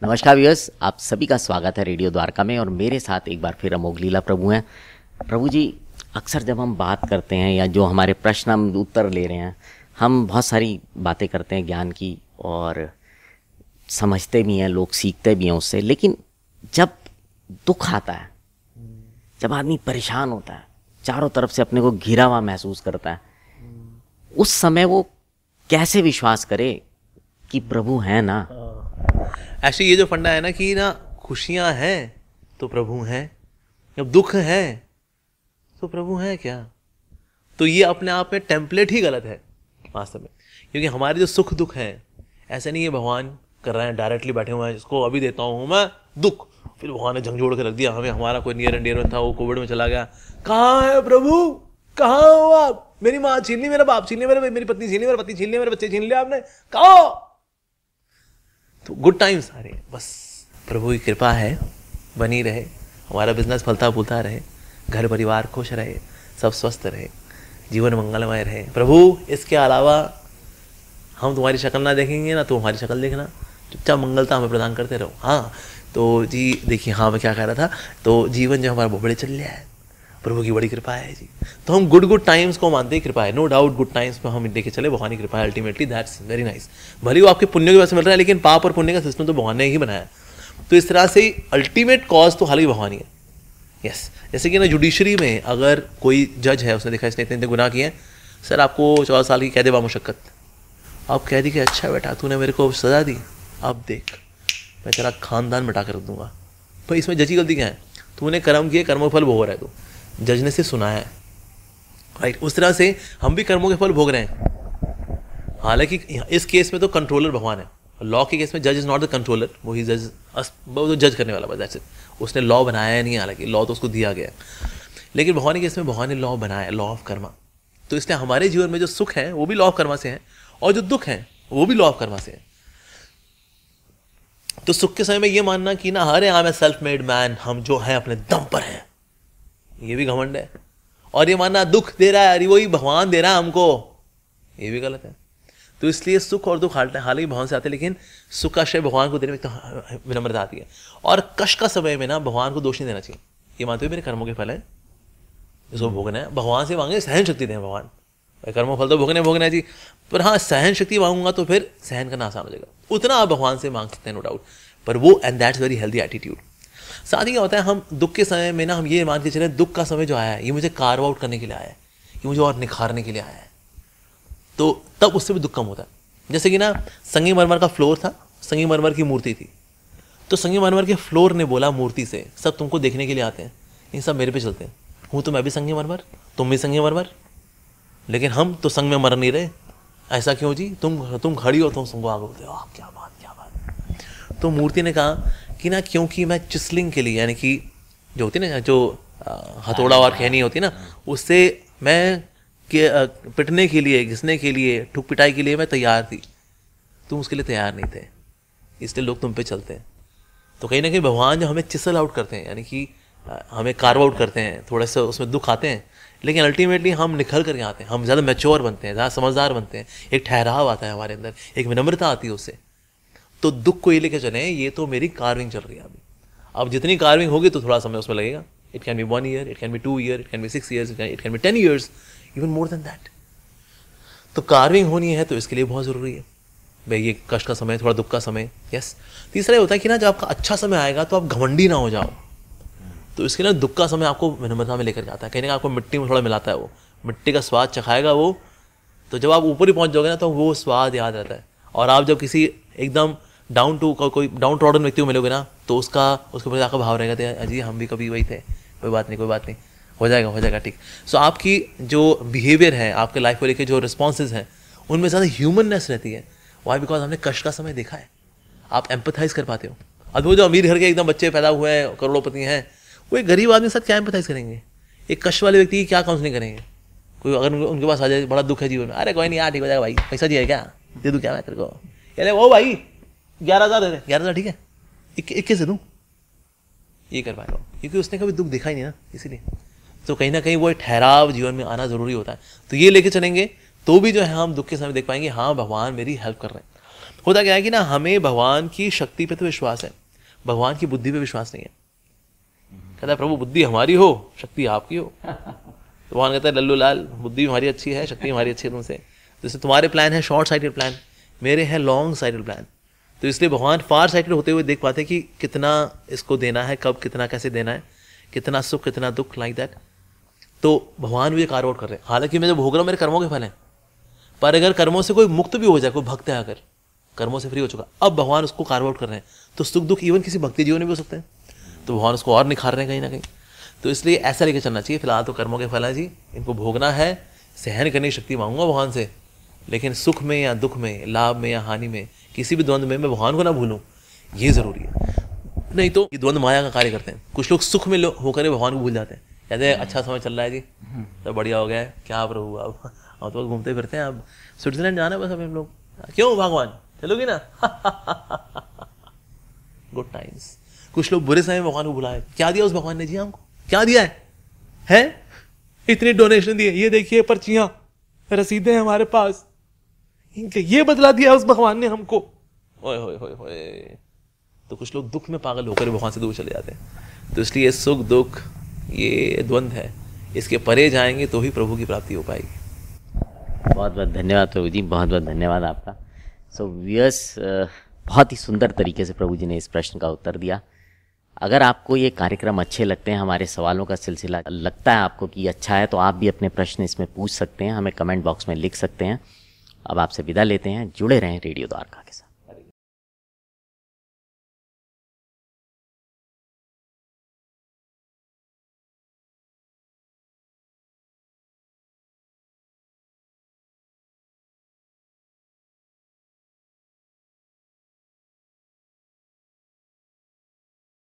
नमस्कार व्यूअर्स, आप सभी का स्वागत है रेडियो द्वारका में। और मेरे साथ एक बार फिर अमोघ लीला प्रभु हैं। प्रभु जी, अक्सर जब हम बात करते हैं या जो हमारे प्रश्न हम उत्तर ले रहे हैं, हम बहुत सारी बातें करते हैं ज्ञान की और समझते भी हैं, लोग सीखते भी हैं उससे। लेकिन जब दुख आता है, जब आदमी परेशान होता है, चारों तरफ से अपने को घिरा हुआ महसूस करता है, उस समय वो कैसे विश्वास करे कि प्रभु हैं ना। एक्चुअली ये जो फंडा है ना कि ना खुशियां हैं तो प्रभु हैं, जब दुख है तो प्रभु हैं क्या, तो ये अपने आप में टेम्पलेट ही गलत है वास्तव में। क्योंकि हमारे जो सुख दुख हैं, ऐसे नहीं है भगवान कर रहे हैं डायरेक्टली बैठे हुए हैं, इसको अभी देता हूँ मैं दुख, फिर भगवान ने झंझोड़ के रख दिया हमें। हमारा कोई नियर एंड डियर में था, वो कोविड में चला गया, कहाँ है प्रभु, कहाँ हो आप, मेरी माँ छीन ली, मेरा बाप छीन लिया, मेरी पत्नी छीन ली, मेरा पति छीन लिया, मेरे बच्चे छीन लिया आपने, कहाँ। तो गुड टाइम्स आ रहे हैं, बस प्रभु की कृपा है, बनी रहे, हमारा बिजनेस फलता फूलता रहे, घर परिवार खुश रहे, सब स्वस्थ रहे, जीवन मंगलमय रहे। प्रभु इसके अलावा हम तुम्हारी शक्ल ना देखेंगे ना तुम हमारी शक्ल देखना, चुपचाप मंगलता हमें प्रदान करते रहो। हाँ तो जी देखिए, हाँ मैं क्या कह रहा था, तो जीवन जो हमारा बहुत बड़े चल रहा है, प्रभु की बड़ी कृपा है जी। तो हम गुड टाइम्स को मानते हैं कृपा है, नो डाउट गुड टाइम्स पे हम देखे चले, भगवान की कृपा है अल्टीमेटली, दैट्स वेरी नाइस। भले वो आपके पुण्य की वजह से मिल रहा है, लेकिन पाप और पुण्य का सिस्टम तो भगवान ने ही बनाया। तो इस तरह से अल्टीमेट कॉज तो हालांकि भगवान ही है। यस, जैसे कि ना जुडिशरी में अगर कोई जज है, उसने देखा इसने इतने गुनाह किए हैं, सर आपको 14 साल की कैद बामुशक्कत, आप कह दी कि अच्छा बेटा तूने मेरे को सजा दी, अब देख मैं तेरा खानदान मिटा कर रख दूंगा। तो इसमें जज की गलती क्या है, तूने कर्म किए, कर्मों का फल भोग रहा है, तू जज ने से सुना है, राइट। उस तरह से हम भी कर्मों के फल भोग रहे हैं। हालांकि इस केस में तो कंट्रोलर भगवान है, लॉ के केस में जज इज नॉट द कंट्रोलर, वो ही जज, वो तो जज करने वाला बस, दैट्स इट। उसने लॉ बनाया नहीं, हालांकि लॉ तो उसको दिया गया, लेकिन भगवान के केस में भगवान ने लॉ बनाया, लॉ ऑफ कर्मा। तो इसलिए हमारे जीवन में जो सुख है वो भी लॉ ऑफ कर्मा से है, और जो दुख है वो भी लॉ ऑफ कर्मा से है। तो सुख के समय में ये मानना कि ना अरे हाँ मैं सेल्फ मेड मैन, हम जो है अपने दम पर हैं, ये भी घमंड है। और ये मानना दुख दे रहा है अरे वही भगवान दे रहा है हमको, ये भी गलत है। तो इसलिए सुख और दुख हालांकि भगवान से आते हैं, लेकिन सुख का श्रेय भगवान को देने में तो विनम्रता आती है। और कष्ट का समय में ना भगवान को दोष नहीं देना चाहिए, ये मानते हुए मेरे कर्मों के फल है, इसको भोगना है, भगवान से मांगे सहन शक्ति दें भगवान, कर्मों फल तो भोगना है जी, पर हाँ सहन शक्ति मांगूंगा तो फिर सहन करना आसान हो जाएगा, उतना आप भगवान से मांग सकते हैं नो डाउट, पर वो and that's very healthy attitude. साथ ही क्या होता है, हम दुख के समय में ना हम ये मान के चले दुख का समय जो आया है ये मुझे कार्व आउट करने के लिए आया है, ये मुझे और निखारने के लिए आया है, तो तब उससे भी दुख कम होता है। जैसे कि ना संगमरमर का फ्लोर था, संगमरमर की मूर्ति थी, तो संगमरमर के फ्लोर ने बोला मूर्ति से सब तुमको देखने के लिए आते हैं, ये सब मेरे पे चलते हैं, हूँ तो मैं भी संगमरमर, तुम भी संगमरमर, लेकिन हम तो संग में मर नहीं रहे, ऐसा क्यों जी, तुम खड़ी हो तुम संग आगे होते हो, क्या बात। तो मूर्ति ने कहा कि ना क्योंकि मैं चिस्लिंग के लिए, यानी कि जो होती ना जो हथौड़ा और कहनी होती ना, उससे मैं पिटने के लिए, घिसने के लिए, ठुक पिटाई के लिए मैं तैयार थी, तुम उसके लिए तैयार नहीं थे, इसलिए लोग तुम पे चलते हैं। तो कहीं ना कहीं भगवान जो हमें चिसल आउट करते हैं, यानी कि हमें कार्व आउट करते हैं, थोड़ा सा उसमें दुख आते हैं, लेकिन अल्टीमेटली हम निखल करके आते हैं, हम ज़्यादा मैच्योर बनते हैं, ज़्यादा समझदार बनते हैं, एक ठहराव आता है हमारे अंदर, एक विनम्रता आती है उससे। तो दुख को ये लेके चले, ये तो मेरी कार्विंग चल रही है अभी, अब जितनी कार्विंग होगी तो थोड़ा समय उसमें लगेगा, it can be 1 year, it can be 2 year, it can be 6 years, it can be 10 years, even more than that. तो कार्विंग होनी है तो इसके लिए बहुत ज़रूरी है भाई, ये कष्ट का समय, थोड़ा दुख का समय। यस, तीसरा ये होता है कि ना जब आपका अच्छा समय आएगा तो आप घमंडी ना हो जाओ, तो इसके लिए दुख का समय आपको विनम्रता में लेकर जाता है, कहीं ना आपको मिट्टी में थोड़ा मिलाता है, वो मिट्टी का स्वाद चखाएगा वो, तो जब आप ऊपर ही पहुंच जाओगे ना तो वो स्वाद याद रहता है। और आप जब किसी एकदम डाउन टू कोई डाउन ट्रॉडन व्यक्ति को मिलोगे ना, तो उसके ऊपर आपका भाव रहेगा, अजी हम भी कभी वही थे, कोई बात नहीं, हो जाएगा ठीक। सो आपकी जो बिहेवियर है, आपके लाइफ को लेकर जो रिस्पॉन्सेज हैं, उनमें ज़्यादा ह्यूमननेस रहती है। वाई? बिकॉज हमने कष्ट का समय देखा है, आप एम्पथाइज कर पाते हो। अब वो जो अमीर घर के एकदम बच्चे पैदा हुए हैं, करोड़पति हैं, वो एक गरीब आदमी के साथ क्या एम्पथाइज करेंगे, एक कष्ट वाले व्यक्ति की क्या काउंसलिंग करेंगे। कोई अगर उनके पास आ जाए, बड़ा दुख है जीवन में, अरे कोई नहीं यार ठीक हो जाएगा भाई, पैसा चाहिए क्या, दे दूँ क्या मैं तेरे को, अरे वो भाई 11,000 दे दे, 11,000 ठीक है, 21 दे दूँ, ये कर पाएगा, क्योंकि उसने कभी दुख देखा ही नहीं ना, इसीलिए। तो कहीं ना कहीं वो ठहराव जीवन में आना जरूरी होता है। तो ये लेके चलेंगे तो भी जो है हम दुख के समय देख पाएंगे, हाँ भगवान मेरी हेल्प कर रहे हैं। होता क्या है कि ना हमें भगवान की शक्ति पे तो विश्वास है, भगवान की बुद्धि पे विश्वास नहीं है। कहता है प्रभु बुद्धि हमारी हो, शक्ति आपकी हो। तो भगवान कहता है लल्लू लाल, बुद्धि हमारी अच्छी है, शक्ति हमारी अच्छी है तुमसे। जैसे तुम्हारे प्लान है शॉर्ट साइटेड प्लान, मेरे हैं लॉन्ग साइटेड प्लान। तो इसलिए भगवान फार साइटेड होते हुए देख पाते कि कितना इसको देना है, कब कितना कैसे देना है, कितना सुख कितना दुख, लाइक दैट। तो भगवान भी ये कार्य आउट कर रहे हैं। हालांकि मैं जो भोग रहा हूँ मेरे कर्मों के फल हैं, पर अगर कर्मों से कोई मुक्त भी हो जाए, कोई भक्त है अगर कर्मों से फ्री हो चुका, अब भगवान उसको कार्य आउट कर रहे हैं। तो सुख दुख इवन किसी भक्ति जीवन में भी हो सकते हैं, तो भगवान उसको और निखार रहे हैं कहीं ना कहीं। तो इसलिए ऐसा लेके चलना चाहिए। फिलहाल तो कर्मों के फल है जी, इनको भोगना है, सहन करने की शक्ति मांगूंगा भगवान से, लेकिन सुख में या दुख में, लाभ में या हानि में, किसी भी द्वंद्व में मैं भगवान को ना भूलूं, ये जरूरी है। नहीं तो ये द्वंद्व माया का कार्य करते हैं। कुछ लोग सुख में होकर भगवान को भूल जाते हैं, कहते हैं अच्छा समय चल रहा है जी, तो बढ़िया हो गया है, क्या प्रभु अब तो घूमते फिरते हैं, अब स्विट्जरलैंड जाना है बस अब हम लोग, क्यों भगवान चलोगी ना। Good times. कुछ लोग बुरे समय में भगवान को बुलाए, क्या दिया उस भगवान ने जी हमको, क्या दिया है? इतने डोनेशन दिए, ये देखिए पर्चियां रसीदें हमारे पास, ये बदला दिया उस भगवान ने हमको। ओए होए होए होए। तो कुछ लोग दुख में पागल होकर भगवान से दूर चले जाते हैं। तो इसलिए सुख दुख ये द्वंद्व है, इसके परे जाएंगे तो ही प्रभु की प्राप्ति हो पाएगी। बहुत बहुत धन्यवाद प्रभु जी, बहुत बहुत धन्यवाद आपका। सो व्यूअर्स, बहुत ही सुंदर तरीके से प्रभु जी ने इस प्रश्न का उत्तर दिया। अगर आपको ये कार्यक्रम अच्छे लगते हैं, हमारे सवालों का सिलसिला लगता है आपको कि अच्छा है, तो आप भी अपने प्रश्न इसमें पूछ सकते हैं, हमें कमेंट बॉक्स में लिख सकते हैं। अब आपसे विदा लेते हैं, जुड़े रहें रेडियो द्वारका के साथ।